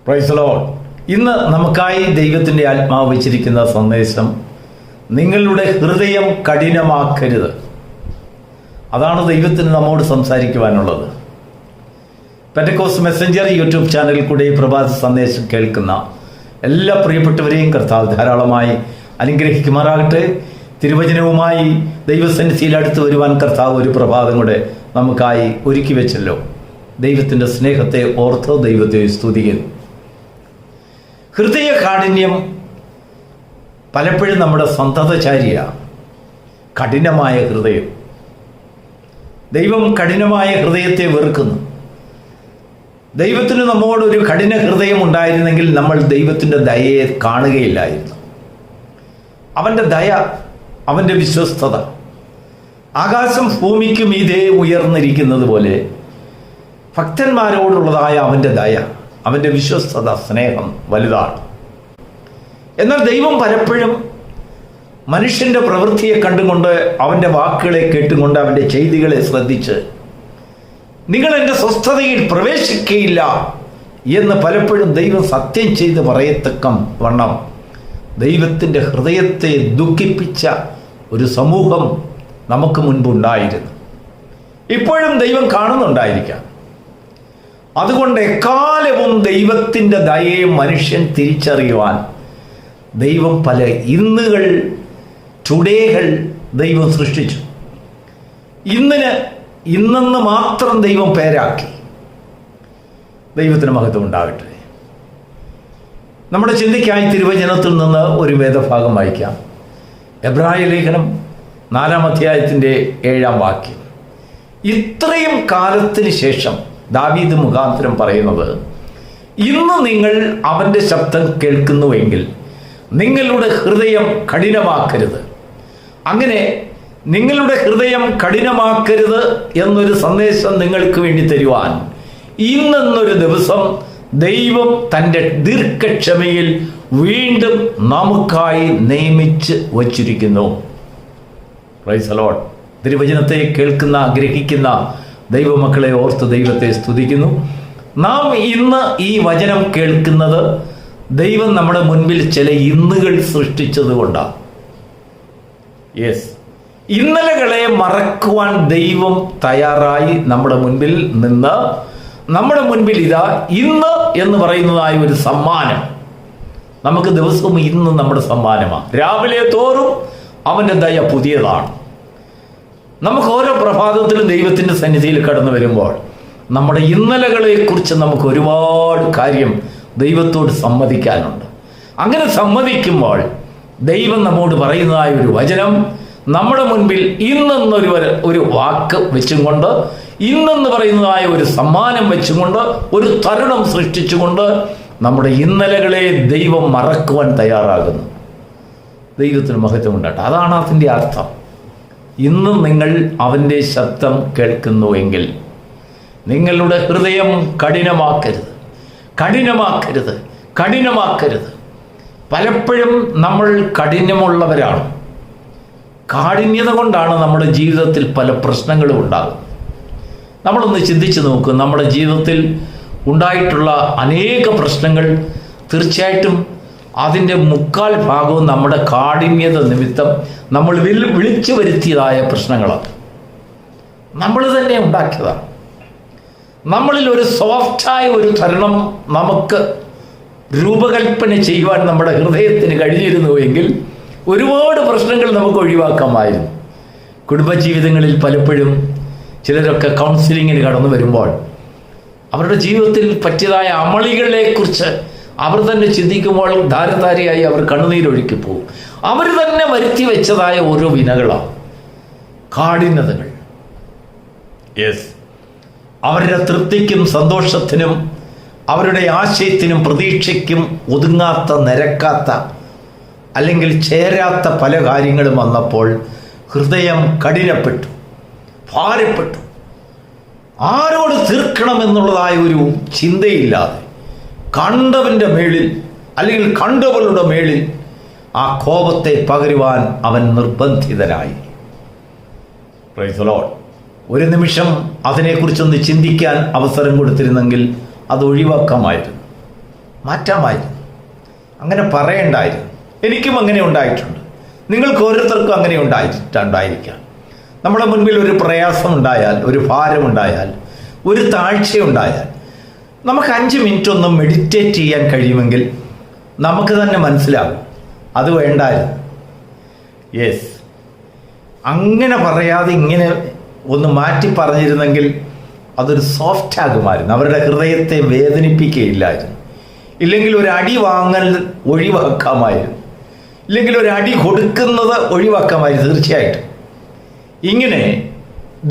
Praise the Lord. ഇന്ന് നമുക്കായി ദൈവത്തിൻ്റെ ആത്മാവ് വെച്ചിരിക്കുന്ന സന്ദേശം, നിങ്ങളുടെ ഹൃദയം കഠിനമാക്കരുത്. അതാണ് ദൈവത്തിന് നമ്മോട് സംസാരിക്കുവാനുള്ളത്. പെന്റക്കോസ്റ്റ് മെസ്സഞ്ചർ യൂട്യൂബ് ചാനലിൽ കൂടെ ഈ പ്രഭാത സന്ദേശം കേൾക്കുന്ന എല്ലാ പ്രിയപ്പെട്ടവരെയും കർത്താവ് ധാരാളമായി അനുഗ്രഹിക്കുമാറാകട്ടെ. തിരുവചനവുമായി ദൈവസന്നിധിയിൽ അടുത്ത് വരുവാൻ കർത്താവ് ഒരു പ്രഭാതം കൂടെ നമുക്കായി ഒരുക്കി വെച്ചല്ലോ. ദൈവത്തിൻ്റെ സ്നേഹത്തെ ഓർത്ത് ദൈവത്തെ സ്തുതിക്കുന്നു. ഹൃദയ കാഠിന്യം പലപ്പോഴും നമ്മുടെ സന്തതചാരിയാണ്. കഠിനമായ ഹൃദയം. ദൈവം കഠിനമായ ഹൃദയത്തെ വെറുക്കുന്നു. ദൈവത്തിന് നമ്മോടൊരു കഠിന ഹൃദയം ഉണ്ടായിരുന്നെങ്കിൽ നമ്മൾ ദൈവത്തിൻ്റെ ദയയെ കാണുകയില്ലായിരുന്നു. അവൻ്റെ ദയ, അവൻ്റെ വിശ്വസ്തത ആകാശം ഭൂമിക്ക് മീതെ ഉയർന്നിരിക്കുന്നത് പോലെ ഭക്തന്മാരോടുള്ളതായ അവൻ്റെ ദയ, അവൻ്റെ വിശ്വസ്തത, സ്നേഹം വലുതാണ്. എന്നാൽ ദൈവം പലപ്പോഴും മനുഷ്യൻ്റെ പ്രവൃത്തിയെ കണ്ടുകൊണ്ട്, അവൻ്റെ വാക്കുകളെ കേട്ടുകൊണ്ട്, അവൻ്റെ ചെയ്തികളെ ശ്രദ്ധിച്ച് നിങ്ങൾ എൻ്റെ സ്വസ്ഥതയിൽ പ്രവേശിക്കുകയില്ല എന്ന് പലപ്പോഴും ദൈവം സത്യം ചെയ്ത് പറയത്തക്കം വണ്ണം ദൈവത്തിൻ്റെ ഹൃദയത്തെ ദുഃഖിപ്പിച്ച ഒരു സമൂഹം നമുക്ക് മുൻപുണ്ടായിരുന്നു. ഇപ്പോഴും ദൈവം കാണുന്നുണ്ടായിരിക്കാം. അതുകൊണ്ട് എക്കാലവും ദൈവത്തിൻ്റെ ദയയെ മനുഷ്യൻ തിരിച്ചറിയുവാൻ ദൈവം പല ഇന്നുകൾ, ടുഡേകൾ ദൈവം സൃഷ്ടിച്ചു. ഇന്നെന്ന് മാത്രം ദൈവം പേരാക്കി. ദൈവത്തിന് മഹത്വം ഉണ്ടാകട്ടെ. നമ്മുടെ ചിന്തയ്ക്കായി തിരുവചനത്തിൽ നിന്ന് ഒരു വേദഭാഗം വായിക്കാം. എബ്രായ ലേഖനം 4-ാം അധ്യായത്തിൻ്റെ 7-ാം വാക്യം. ഇത്രയും കാലത്തിന് ശേഷം ദാവീദ് മുഖാന്തരം പറയുന്നത്, ഇന്ന് നിങ്ങൾ അവൻ്റെ ശബ്ദം കേൾക്കുന്നുവെങ്കിൽ നിങ്ങളുടെ ഹൃദയം കഠിനമാക്കരുത്. അങ്ങനെ നിങ്ങളുടെ ഹൃദയം കഠിനമാക്കരുത് എന്നൊരു സന്ദേശം നിങ്ങൾക്ക് വേണ്ടി തരുവാൻ ഇന്നൊരു ദിവസം ദൈവം തൻ്റെ ദീർഘക്ഷമയിൽ വീണ്ടും നമുക്കായി നിയമിച്ച് വച്ചിരിക്കുന്നു. Praise the Lord. തിരുവചനത്തെ കേൾക്കുന്ന, ഗ്രഹിക്കുന്ന ദൈവമക്കളെ ഓർത്ത് ദൈവത്തെ സ്തുതിക്കുന്നു. നാം ഇന്ന് ഈ വചനം കേൾക്കുന്നത് ദൈവം നമ്മുടെ മുൻപിൽ ചില ഇന്നുകൾ സൃഷ്ടിച്ചത് കൊണ്ടാണ്. യെസ്, ഇന്നലകളെ മറക്കുവാൻ ദൈവം തയ്യാറായി നമ്മുടെ മുൻപിൽ നിന്ന്, നമ്മുടെ മുൻപിൽ ഇതാ ഇന്ന് എന്ന് പറയുന്നതായ ഒരു സമ്മാനം. നമുക്ക് ദിവസവും ഇന്ന് നമ്മുടെ സമ്മാനമാണ്. രാവിലെ തോറും അവൻ്റെ ദയ പുതിയതാണ്. നമുക്ക് ഓരോ പ്രഭാതത്തിലും ദൈവത്തിൻ്റെ സന്നിധിയിൽ കടന്നു വരുമ്പോൾ നമ്മുടെ ഇന്നലകളെക്കുറിച്ച് നമുക്ക് ഒരുപാട് കാര്യം ദൈവത്തോട് സമ്മതിക്കാനുണ്ട്. അങ്ങനെ സമ്മതിക്കുമ്പോൾ ദൈവം നമ്മോട് പറയുന്നതായ ഒരു വചനം നമ്മുടെ മുൻപിൽ ഇന്നെന്നൊരു വാക്ക് വെച്ചും കൊണ്ട്, ഇന്നെന്ന് പറയുന്നതായ ഒരു സമ്മാനം വെച്ചും കൊണ്ട്, ഒരു തരുണം സൃഷ്ടിച്ചുകൊണ്ട് നമ്മുടെ ഇന്നലകളെ ദൈവം മറക്കുവാൻ തയ്യാറാകുന്നു. ദൈവത്തിന് മഹത്വം ഉണ്ടാകട്ടെ. അതാണ് അതിൻ്റെ അർത്ഥം. ഇന്നും നിങ്ങൾ അവൻ്റെ ശബ്ദം കേൾക്കുന്നുവെങ്കിൽ നിങ്ങളുടെ ഹൃദയം കഠിനമാക്കരുത്, കഠിനമാക്കരുത്, കഠിനമാക്കരുത്. പലപ്പോഴും നമ്മൾ കഠിനമുള്ളവരാണ്. കാഠിന്യത കൊണ്ടാണ് നമ്മുടെ ജീവിതത്തിൽ പല പ്രശ്നങ്ങളും ഉണ്ടാകുന്നത്. നമ്മളൊന്ന് ചിന്തിച്ച് നോക്കുക. നമ്മുടെ ജീവിതത്തിൽ ഉണ്ടായിട്ടുള്ള അനേക പ്രശ്നങ്ങൾ തീർച്ചയായിട്ടും അതിൻ്റെ 3/4 ഭാഗവും നമ്മുടെ കാഠിന്യത നിമിത്തം നമ്മൾ വിളിച്ചു വരുത്തിയതായ പ്രശ്നങ്ങളാണ്. നമ്മൾ തന്നെ ഉണ്ടാക്കിയതാണ്. നമ്മളിൽ ഒരു സോഫ്റ്റായ ഒരു തരുണം നമുക്ക് രൂപകൽപ്പന ചെയ്യുവാൻ നമ്മുടെ ഹൃദയത്തിന് കഴിഞ്ഞിരുന്നുവെങ്കിൽ ഒരുപാട് പ്രശ്നങ്ങൾ നമുക്ക് ഒഴിവാക്കാമായിരുന്നു. കുടുംബജീവിതങ്ങളിൽ പലപ്പോഴും ചിലരൊക്കെ കൗൺസിലിങ്ങിന് കടന്നു വരുമ്പോൾ അവരുടെ ജീവിതത്തിൽ പറ്റിയതായ അമളികളെക്കുറിച്ച് അവർ തന്നെ ചിന്തിക്കുമ്പോൾ ധാരധാരയായി അവർ കണ്ണുനീരൊഴുക്കി പോകും. അവർ തന്നെ വരുത്തി വെച്ചതായ ഓരോ വിനകളാണ്, കാഠിന്യതകൾ. യെസ്, അവരുടെ തൃപ്തിക്കും സന്തോഷത്തിനും അവരുടെ ആശയത്തിനും പ്രതീക്ഷയ്ക്കും ഒതുങ്ങാത്ത, നിരക്കാത്ത, അല്ലെങ്കിൽ ചേരാത്ത പല കാര്യങ്ങളും വന്നപ്പോൾ ഹൃദയം കഠിനപ്പെട്ടു, ഭാരപ്പെട്ടു. ആരോട് തീർക്കണമെന്നുള്ളതായ ഒരു ചിന്തയില്ലാതെ കണ്ടവൻ്റെ മേളിൽ അല്ലെങ്കിൽ കണ്ടവളുടെ മേളിൽ ആ കോപത്തെ പകരുവാൻ അവൻ നിർബന്ധിതനായി. Praise the Lord. ഒരു നിമിഷം അതിനെക്കുറിച്ചൊന്ന് ചിന്തിക്കാൻ അവസരം കൊടുത്തിരുന്നെങ്കിൽ അത് ഒഴിവാക്കാമായിരുന്നു. മാറ്റാമായിരുന്നു, അങ്ങനെ പറയണ്ടായിരുന്നു. എനിക്കും അങ്ങനെ ഉണ്ടായിട്ടുണ്ട്, നിങ്ങൾക്ക് ഓരോരുത്തർക്കും അങ്ങനെ ഉണ്ടായിരിക്കാം. നമ്മുടെ മുൻപിൽ ഒരു പ്രയാസം ഉണ്ടായാൽ, ഒരു ഭാരമുണ്ടായാൽ, ഒരു താഴ്ചയുണ്ടായാൽ നമുക്ക് 5 മിനിറ്റ് ഒന്ന് മെഡിറ്റേറ്റ് ചെയ്യാൻ കഴിയുമെങ്കിൽ നമുക്ക് തന്നെ മനസ്സിലാകും അത് വേണ്ടായിരുന്നു. യെസ്, അങ്ങനെ പറയാതെ ഇങ്ങനെ ഒന്ന് മാറ്റി പറഞ്ഞിരുന്നെങ്കിൽ അതൊരു സോഫ്റ്റ് ആകുമായിരുന്നു, അവരുടെ ഹൃദയത്തെ വേദനിപ്പിക്കുകയില്ലായിരുന്നു. ഇല്ലെങ്കിൽ ഒരു അടി വാങ്ങൽ ഒഴിവാക്കാമായിരുന്നു, ഇല്ലെങ്കിൽ ഒരു അടി കൊടുക്കുന്നത് ഒഴിവാക്കാമായിരുന്നു തീർച്ചയായിട്ടും. ഇങ്ങനെ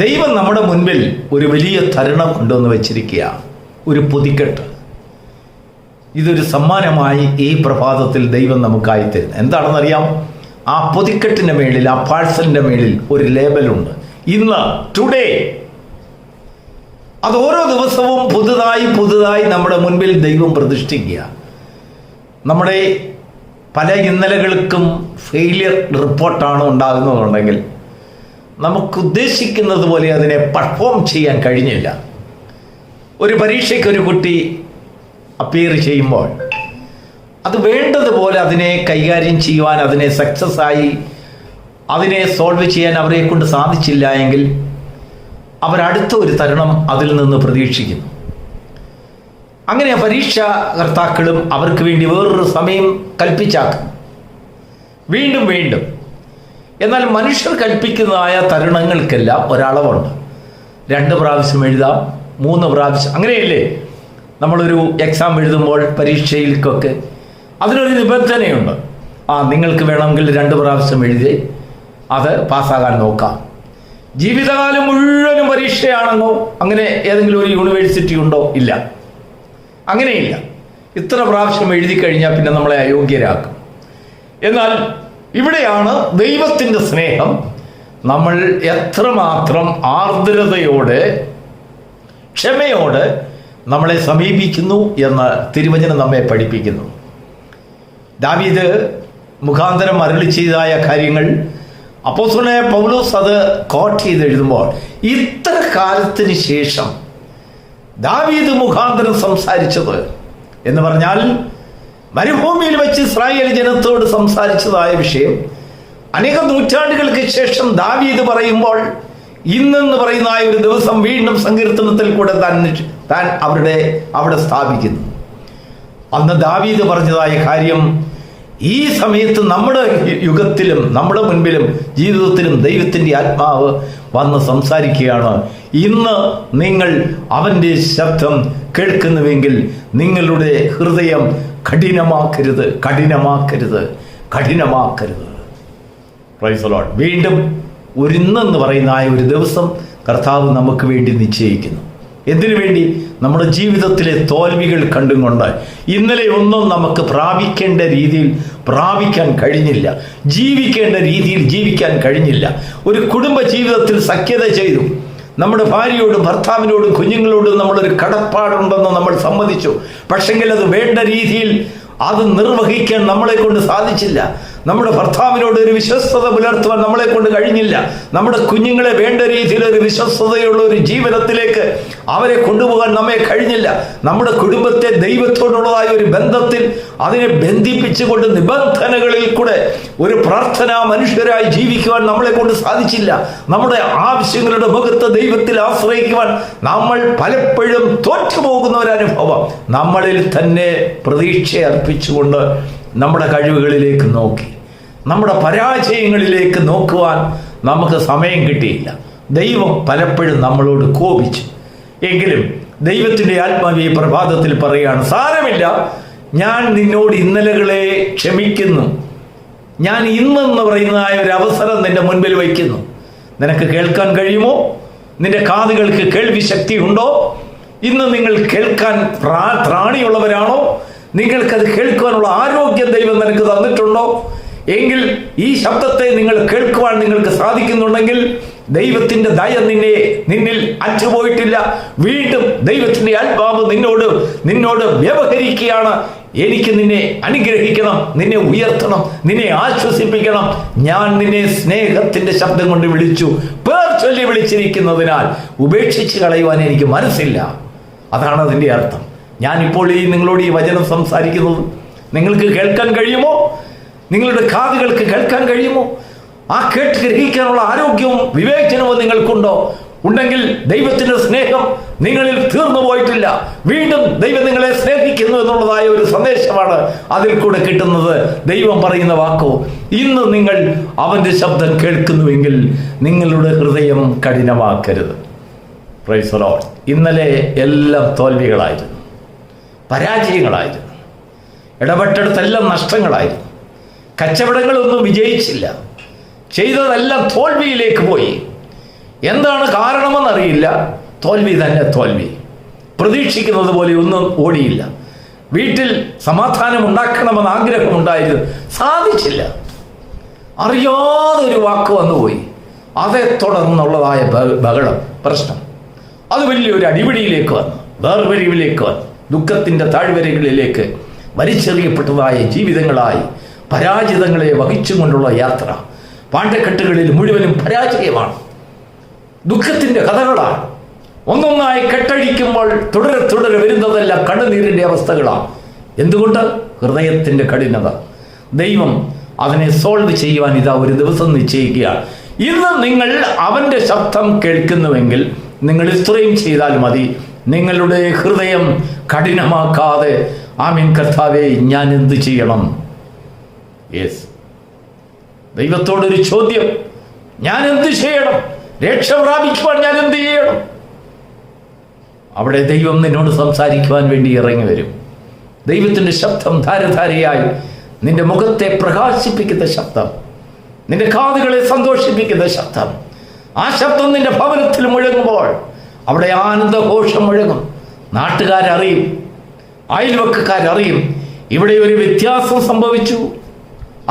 ദൈവം നമ്മുടെ മുൻപിൽ ഒരു വലിയ തരുണം കൊണ്ടുവന്ന് വെച്ചിരിക്കുക, ഒരു പൊതിക്കെട്ട്. ഇതൊരു സമ്മാനമായി ഈ പ്രഭാതത്തിൽ ദൈവം നമുക്കായി തരുന്നത് എന്താണെന്നറിയാം? ആ പൊതിക്കെട്ടിൻ്റെ മേളിൽ, ആ പാഴ്സലിൻ്റെ മേളിൽ ഒരു ലേബലുണ്ട്, ഇന്ന്, ടുഡേ. അത് ഓരോ ദിവസവും പുതുതായി നമ്മുടെ മുൻപിൽ ദൈവം പ്രതിഷ്ഠിക്കുക. നമ്മുടെ പല ഇന്നലകൾക്കും ഫെയിലിയർ റിപ്പോർട്ടാണ് ഉണ്ടാകുന്നതുണ്ടെങ്കിൽ നമുക്ക് ഉദ്ദേശിക്കുന്നത് പോലെ അതിനെ പെർഫോം ചെയ്യാൻ കഴിഞ്ഞില്ല. ഒരു പരീക്ഷയ്ക്ക് ഒരു കുട്ടി അപ്പിയർ ചെയ്യുമ്പോൾ അത് വേണ്ടതുപോലെ അതിനെ കൈകാര്യം ചെയ്യുവാൻ, അതിനെ സക്സസ് ആയി അതിനെ സോൾവ് ചെയ്യാൻ അവരെ കൊണ്ട് സാധിച്ചില്ല എങ്കിൽ അവരടുത്ത ഒരു തരുണം അതിൽ നിന്ന് പ്രതീക്ഷിക്കുന്നു. അങ്ങനെ പരീക്ഷാകർത്താക്കളും അവർക്ക് വേണ്ടി വേറൊരു സമയം കൽപ്പിച്ചാക്കും, വീണ്ടും. എന്നാൽ മനുഷ്യർ കൽപ്പിക്കുന്നതായ തരുണങ്ങൾക്കെല്ലാം ഒരളവുണ്ട്. 2 പ്രാവശ്യം എഴുതാം, 3 പ്രാവശ്യം, അങ്ങനെയല്ലേ? നമ്മളൊരു എക്സാം എഴുതുമ്പോൾ പരീക്ഷയിലേക്കൊക്കെ അതിനൊരു നിബന്ധനയുണ്ട്. നിങ്ങൾക്ക് വേണമെങ്കിൽ 2 പ്രാവശ്യം എഴുതി അത് പാസ്സാകാൻ നോക്കാം. ജീവിതകാലം മുഴുവനും പരീക്ഷയാണെന്നോ അങ്ങനെ ഏതെങ്കിലും ഒരു യൂണിവേഴ്സിറ്റി ഉണ്ടോ? ഇല്ല, അങ്ങനെയില്ല. ഇത്ര പ്രാവശ്യം എഴുതി കഴിഞ്ഞാൽ പിന്നെ നമ്മളെ അയോഗ്യരാക്കും. എന്നാൽ ഇവിടെയാണ് ദൈവത്തിൻ്റെ സ്നേഹം നമ്മൾ എത്രമാത്രം ആർദ്രതയോടെ, ക്ഷമയോടെ നമ്മളെ സമീപിക്കുന്നു എന്ന് തിരുവചനം നമ്മെ പഠിപ്പിക്കുന്നു. ദാവീദ് മുഖാന്തരം അരുളി ചെയ്തതായ കാര്യങ്ങൾ അപ്പോസ്തലനായ പൗലോസ് അത് കോട്ട് ചെയ്ത് എഴുതുമ്പോൾ, ഇത്ര കാലത്തിന് ശേഷം ദാവീദ് മുഖാന്തരം സംസാരിച്ചത് എന്ന് പറഞ്ഞാൽ മരുഭൂമിയിൽ വെച്ച് ഇസ്രായേൽ ജനത്തോട് സംസാരിച്ചതായ വിഷയം അനേക നൂറ്റാണ്ടുകൾക്ക് ശേഷം ദാവീദ് പറയുമ്പോൾ ഇന്നെന്ന് പറയുന്ന ഒരു ദിവസം വീണ്ടും സങ്കീർത്തനത്തിൽ കൂടെ താൻ അവിടെ സ്ഥാപിക്കുന്നു. അന്ന് ദാവീദ് പറഞ്ഞതായ കാര്യം ഈ സമയത്ത് നമ്മുടെ യുഗത്തിലും നമ്മുടെ മുൻപിലും ജീവിതത്തിലും ദൈവത്തിൻ്റെ ആത്മാവ് വന്ന് സംസാരിക്കുകയാണ്. ഇന്ന് നിങ്ങൾ അവൻ്റെ ശബ്ദം കേൾക്കുന്നുവെങ്കിൽ നിങ്ങളുടെ ഹൃദയം കഠിനമാക്കരുത്. Praise the Lord. വീണ്ടും ഇന്നെന്ന് പറയുന്ന ഒരു ദിവസം കർത്താവ് നമുക്ക് വേണ്ടി നിശ്ചയിക്കുന്നു. എന്തിനു വേണ്ടി? നമ്മുടെ ജീവിതത്തിലെ തോൽവികൾ കണ്ടുകൊണ്ട് ഇന്നലെ ഒന്നും നമുക്ക് പ്രാപിക്കേണ്ട രീതിയിൽ പ്രാപിക്കാൻ കഴിഞ്ഞില്ല, ജീവിക്കേണ്ട രീതിയിൽ ജീവിക്കാൻ കഴിഞ്ഞില്ല. ഒരു കുടുംബ ജീവിതത്തിൽ സഖ്യത ചെയ്തു, നമ്മുടെ ഭാര്യയോടും ഭർത്താവിനോടും കുഞ്ഞുങ്ങളോടും നമ്മളൊരു കടപ്പാടുണ്ടെന്ന് നമ്മൾ സമ്മതിച്ചു. പക്ഷെങ്കിൽ അത് വേണ്ട രീതിയിൽ അത് നിർവഹിക്കാൻ നമ്മളെ കൊണ്ട് സാധിച്ചില്ല. നമ്മുടെ ഭർത്താവിനോട് ഒരു വിശ്വസ്തത പുലർത്തുവാൻ നമ്മളെ കൊണ്ട് കഴിഞ്ഞില്ല. നമ്മുടെ കുഞ്ഞുങ്ങളെ വേണ്ട രീതിയിൽ ഒരു വിശ്വസ്തതയുള്ള ഒരു ജീവനത്തിലേക്ക് അവരെ കൊണ്ടുപോകാൻ നമ്മെ കഴിഞ്ഞില്ല. നമ്മുടെ കുടുംബത്തെ ദൈവത്തോടുള്ളതായ ഒരു ബന്ധത്തിൽ അതിനെ ബന്ധിപ്പിച്ചുകൊണ്ട് നിബന്ധനകളിൽ കൂടെ ഒരു പ്രാർത്ഥനാ മനുഷ്യരായി ജീവിക്കുവാൻ നമ്മളെ കൊണ്ട് സാധിച്ചില്ല. നമ്മുടെ ആവശ്യങ്ങളുടെ മുഖത്ത് ദൈവത്തിൽ ആശ്രയിക്കുവാൻ നമ്മൾ പലപ്പോഴും തോറ്റുപോകുന്ന ഒരനുഭവം. നമ്മളിൽ തന്നെ പ്രതീക്ഷ അർപ്പിച്ചുകൊണ്ട് നമ്മുടെ കഴിവുകളിലേക്ക് നോക്കി, നമ്മുടെ പരാജയങ്ങളിലേക്ക് നോക്കുവാൻ നമുക്ക് സമയം കിട്ടിയില്ല. ദൈവം പലപ്പോഴും നമ്മളോട് കോപിച്ചു. എങ്കിലും ദൈവത്തിൻ്റെ ആത്മാവ് ഈ പ്രഭാതത്തിൽ പറയുകയാണ്, സാരമില്ല, ഞാൻ നിന്നോട് ഇന്നലകളെ ക്ഷമിക്കുന്നു. ഞാൻ ഇന്നെന്ന് പറയുന്നതായ ഒരു അവസരം നിന്റെ മുൻപിൽ വയ്ക്കുന്നു. നിനക്ക് കേൾക്കാൻ കഴിയുമോ? നിന്റെ കാതുകൾക്ക് കേൾവി ശക്തി ഉണ്ടോ? ഇന്ന് നിങ്ങൾ കേൾക്കാൻ ത്രാണിയുള്ളവരാണോ? നിങ്ങൾക്കത് കേൾക്കുവാനുള്ള ആരോഗ്യം ദൈവം നിനക്ക് തന്നിട്ടുണ്ടോ? എങ്കിൽ ഈ ശബ്ദത്തെ നിങ്ങൾ കേൾക്കുവാൻ നിങ്ങൾക്ക് സാധിക്കുന്നുണ്ടെങ്കിൽ ദൈവത്തിൻ്റെ ദയ നിന്നിൽ അറ്റുപോയിട്ടില്ല. വീണ്ടും ദൈവത്തിൻ്റെ ആത്മാവ് നിന്നോട് വ്യവഹരിക്കുകയാണ്. എനിക്ക് നിന്നെ അനുഗ്രഹിക്കണം, നിന്നെ ഉയർത്തണം, നിന്നെ ആശ്വസിപ്പിക്കണം. ഞാൻ നിന്നെ സ്നേഹത്തിൻ്റെ ശബ്ദം കൊണ്ട് വിളിച്ചു, പേർ ചൊല്ലി വിളിച്ചിരിക്കുന്നതിനാൽ ഉപേക്ഷിച്ച് കളയുവാൻ എനിക്ക് മനസ്സില്ല. അതാണ് അതിൻ്റെ അർത്ഥം. ഞാനിപ്പോൾ നിങ്ങളോട് ഈ വചനം സംസാരിക്കുന്നത് നിങ്ങൾക്ക് കേൾക്കാൻ കഴിയുമോ? നിങ്ങളുടെ കാതുകൾക്ക് കേൾക്കാൻ കഴിയുമോ? ആ കേട്ട് ഗ്രഹിക്കാനുള്ള ആരോഗ്യവും വിവേചനവും നിങ്ങൾക്കുണ്ടോ? ഉണ്ടെങ്കിൽ ദൈവത്തിന്റെ സ്നേഹം നിങ്ങളിൽ തീർന്നു പോയിട്ടില്ല. വീണ്ടും ദൈവം നിങ്ങളെ സ്നേഹിക്കുന്നു എന്നുള്ളതായ ഒരു സന്ദേശമാണ് അതിൽ കൂടെ കിട്ടുന്നത്. ദൈവം പറയുന്ന വാക്കോ, ഇന്ന് നിങ്ങൾ അവന്റെ ശബ്ദം കേൾക്കുന്നുവെങ്കിൽ നിങ്ങളുടെ ഹൃദയം കഠിനമാക്കരുത്. Praise the Lord. ഇന്നലെ എല്ലാം തോൽവികളായിരുന്നു, പരാജയങ്ങളായിരുന്നു, ഇടപെട്ടെടുത്തെല്ലാം നഷ്ടങ്ങളായിരുന്നു, കച്ചവടങ്ങളൊന്നും വിജയിച്ചില്ല, ചെയ്തതെല്ലാം തോൽവിയിലേക്ക് പോയി. എന്താണ് കാരണമെന്നറിയില്ല, തോൽവി തന്നെ തോൽവി. പ്രതീക്ഷിക്കുന്നത് പോലെ ഒന്നും ഓടിയില്ല. വീട്ടിൽ സമാധാനം ഉണ്ടാക്കണമെന്ന് ആഗ്രഹമുണ്ടായിരുന്നു, സാധിച്ചില്ല. അറിയാതെ ഒരു വാക്ക് വന്നുപോയി, അതേ തുടർന്നുള്ളതായ ബഹളം, പ്രശ്നം, അത് വലിയൊരു അടിപിടിയിലേക്ക് വന്നു, വേർപിരിവിലേക്ക് വന്നു, ദുഃഖത്തിൻ്റെ താഴ്വരകളിലേക്ക് വലിച്ചെറിയപ്പെട്ടതായ ജീവിതങ്ങളായി പരാജിതങ്ങളെ വഹിച്ചുകൊണ്ടുള്ള യാത്ര. പാണ്ഡക്കെട്ടുകളിൽ മുഴുവനും പരാജയമാണ്, ദുഃഖത്തിൻ്റെ കഥകളാണ്. ഒന്നൊന്നായി കെട്ടഴിക്കുമ്പോൾ തുടരെ തുടരെ വരുന്നതെല്ലാം കണ്ണുനീരിൻ്റെ അവസ്ഥകളാണ്. എന്തുകൊണ്ട്? ഹൃദയത്തിൻ്റെ കഠിനത. ദൈവം അതിനെ സോൾവ് ചെയ്യുവാൻ ഇതാ ഒരു ദിവസം നിശ്ചയിക്കുകയാണ്. ഇന്ന് നിങ്ങൾ അവൻ്റെ ശബ്ദം കേൾക്കുന്നുവെങ്കിൽ നിങ്ങൾ ഇത്രയും ചെയ്താൽ മതി. നിങ്ങളുടെ ഹൃദയം കഠിനമാക്കാതെ, ആമീൻ കർത്താവേ ഞാൻ എന്ത് ചെയ്യണം? യെസ്, ദൈവത്തോടൊരു ചോദ്യം, ഞാൻ എന്ത് ചെയ്യണം? രക്ഷ പ്രാപിക്കുവാൻ ഞാൻ എന്ത് ചെയ്യണം? അവിടെ ദൈവം നിന്നോട് സംസാരിക്കുവാൻ വേണ്ടി ഇറങ്ങി വരും. ദൈവത്തിൻ്റെ ശബ്ദം ധാരധാരയായി നിന്റെ മുഖത്തെ പ്രകാശിപ്പിക്കുന്ന ശബ്ദം, നിന്റെ കാതുകളെ സന്തോഷിപ്പിക്കുന്ന ശബ്ദം. ആ ശബ്ദം നിന്റെ ഭവനത്തിൽ മുഴങ്ങുമ്പോൾ അവിടെ ആനന്ദഘോഷം മുഴങ്ങും. നാട്ടുകാരറിയും, അയൽവക്കക്കാരറിയും, ഇവിടെ ഒരു വ്യത്യാസം സംഭവിച്ചു.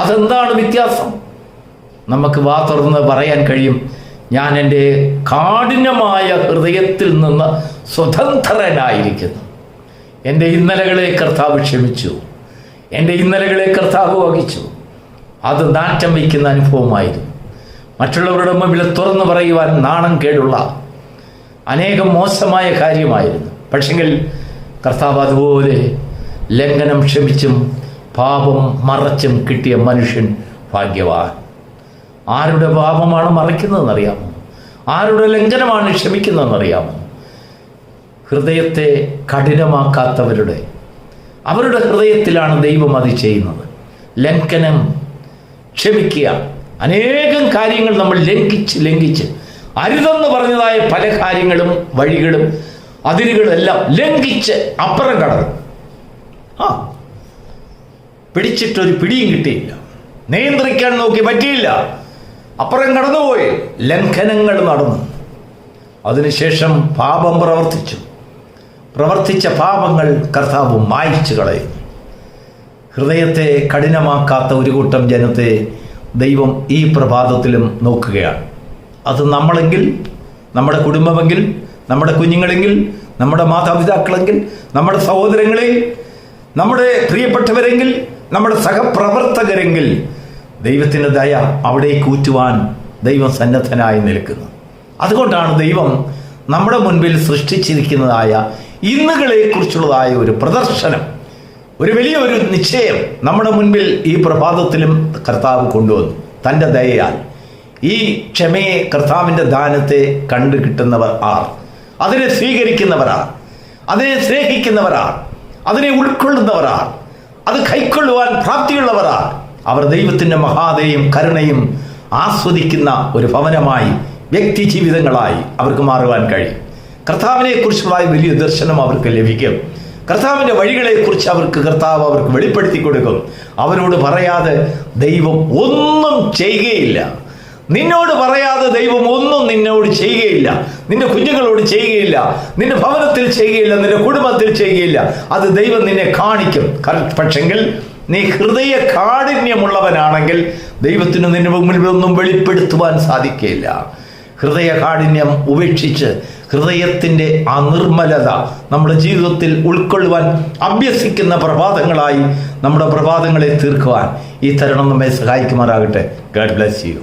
അതെന്താണ് വ്യത്യാസം? നമുക്ക് വാ തുറന്ന് പറയാൻ കഴിയും, ഞാൻ എൻ്റെ കാഠിന്യമായ ഹൃദയത്തിൽ നിന്ന് സ്വതന്ത്രനായിരിക്കുന്നു. എൻ്റെ ഇന്നലകളെ കർത്താവ് ക്ഷമിച്ചു, എൻ്റെ ഇന്നലകളെ കർത്താവ് വഹിച്ചു. അത് നാറ്റം വയ്ക്കുന്ന അനുഭവമായിരുന്നു. മറ്റുള്ളവരുടെ മുമ്പിൽ തുറന്നു പറയുവാൻ നാണം കേടുള്ള അനേകം മോശമായ കാര്യമായിരുന്നു. പക്ഷെങ്കിൽ കർത്താവ് അതുപോലെ ലംഘനം ക്ഷമിച്ചും പാപം മറച്ചും കിട്ടിയ മനുഷ്യൻ ഭാഗ്യവാൻ. ആരുടെ പാപമാണ് മറയ്ക്കുന്നതെന്നറിയാമോ? ആരുടെ ലംഘനമാണ് ക്ഷമിക്കുന്നതെന്നറിയാമോ? ഹൃദയത്തെ കഠിനമാക്കാത്തവരുടെ, അവരുടെ ഹൃദയത്തിലാണ് ദൈവം അത് ചെയ്യുന്നത്. ലംഘനം ക്ഷമിക്കുക. അനേകം കാര്യങ്ങൾ നമ്മൾ ലംഘിച്ച് അരുതെന്ന് പറഞ്ഞതായ പല കാര്യങ്ങളും വഴികളും അതിരുകളെല്ലാം ലംഘിച്ച് അപ്പുറം കടന്നു. പിടിച്ചിട്ടൊരു പിടിയും കിട്ടിയില്ല, നിയന്ത്രിക്കാൻ നോക്കി പറ്റിയില്ല, അപ്പുറം കടന്നുപോയി, ലംഘനങ്ങൾ നടന്നു. അതിനുശേഷം പാപം പ്രവർത്തിച്ച പാപങ്ങൾ കർത്താവ് മായ്ച്ചു കളയും. ഹൃദയത്തെ കഠിനമാക്കാത്ത ഒരു കൂട്ടം ജനത്തെ ദൈവം ഈ പ്രഭാതത്തിലും നോക്കുകയാണ്. അത് നമ്മളെങ്കിൽ, നമ്മുടെ കുടുംബമെങ്കിൽ, നമ്മുടെ കുഞ്ഞുങ്ങളെങ്കിൽ, നമ്മുടെ മാതാപിതാക്കളെങ്കിൽ, നമ്മുടെ സഹോദരങ്ങളെ, നമ്മുടെ പ്രിയപ്പെട്ടവരെങ്കിൽ, നമ്മുടെ സഹപ്രവർത്തകരെങ്കിൽ ദൈവത്തിൻ്റെ ദയ അവിടേക്ക് ഊറ്റുവാൻ ദൈവം സന്നദ്ധനായി നിൽക്കുന്നു. അതുകൊണ്ടാണ് ദൈവം നമ്മുടെ മുൻപിൽ സൃഷ്ടിച്ചിരിക്കുന്നതായ ഇന്നുകളെക്കുറിച്ചുള്ളതായ ഒരു പ്രദർശനം, ഒരു വലിയൊരു നിശ്ചയം നമ്മുടെ മുൻപിൽ ഈ പ്രഭാതത്തിലും കർത്താവ് കൊണ്ടുവന്നു. തൻ്റെ ദയയാൽ ഈ ക്ഷമയെ, കർത്താവിൻ്റെ ദാനത്തെ കണ്ടു കിട്ടുന്നവർ ആർ? അതിനെ സ്വീകരിക്കുന്നവരാണ്, അതിനെ സ്നേഹിക്കുന്നവരാണ്, അതിനെ ഉൾക്കൊള്ളുന്നവരാണ്, അത് കൈക്കൊള്ളുവാൻ പ്രാപ്തിയുള്ളവരാണ്. അവർ ദൈവത്തിൻ്റെ മഹാദയയും കരുണയും ആസ്വദിക്കുന്ന ഒരു ഭവനമായി, വ്യക്തി ജീവിതങ്ങളായി അവർക്ക് മാറുവാൻ കഴിയും. കർത്താവിനെ കുറിച്ചുള്ള വലിയ ദർശനം അവർക്ക് ലഭിക്കും. കർത്താവിൻ്റെ വഴികളെക്കുറിച്ച് കർത്താവ് അവർക്ക് വെളിപ്പെടുത്തി കൊടുക്കും. അവരോട് പറയാതെ ദൈവം ഒന്നും ചെയ്യുകയില്ല. നിന്നോട് പറയാതെ ദൈവം ഒന്നും നിന്നോട് ചെയ്യുകയില്ല. നിന്റെ കുഞ്ഞുങ്ങളോട് ചെയ്യുകയില്ല, നിന്റെ ഭവനത്തിൽ ചെയ്യുകയില്ല, നിന്റെ കുടുംബത്തിൽ ചെയ്യുകയില്ല. അത് ദൈവം നിന്നെ കാണിക്കും. പക്ഷെങ്കിൽ നീ ഹൃദയ കാഠിന്യമുള്ളവനാണെങ്കിൽ ദൈവത്തിന് നിന്റെ മുമ്പിൽ ഒന്നും വെളിപ്പെടുത്തുവാൻ സാധിക്കുകയില്ല. ഹൃദയ കാഠിന്യം ഉപേക്ഷിച്ച് ഹൃദയത്തിൻ്റെ ആ നിർമ്മലത നമ്മുടെ ജീവിതത്തിൽ ഉൾക്കൊള്ളുവാൻ അഭ്യസിക്കുന്ന പ്രഭാതങ്ങളായി നമ്മുടെ പ്രഭാതങ്ങളെ തീർക്കുവാൻ ഈ തരുണം നമ്മെ സഹായിക്കുമാറാകട്ടെ. God bless you.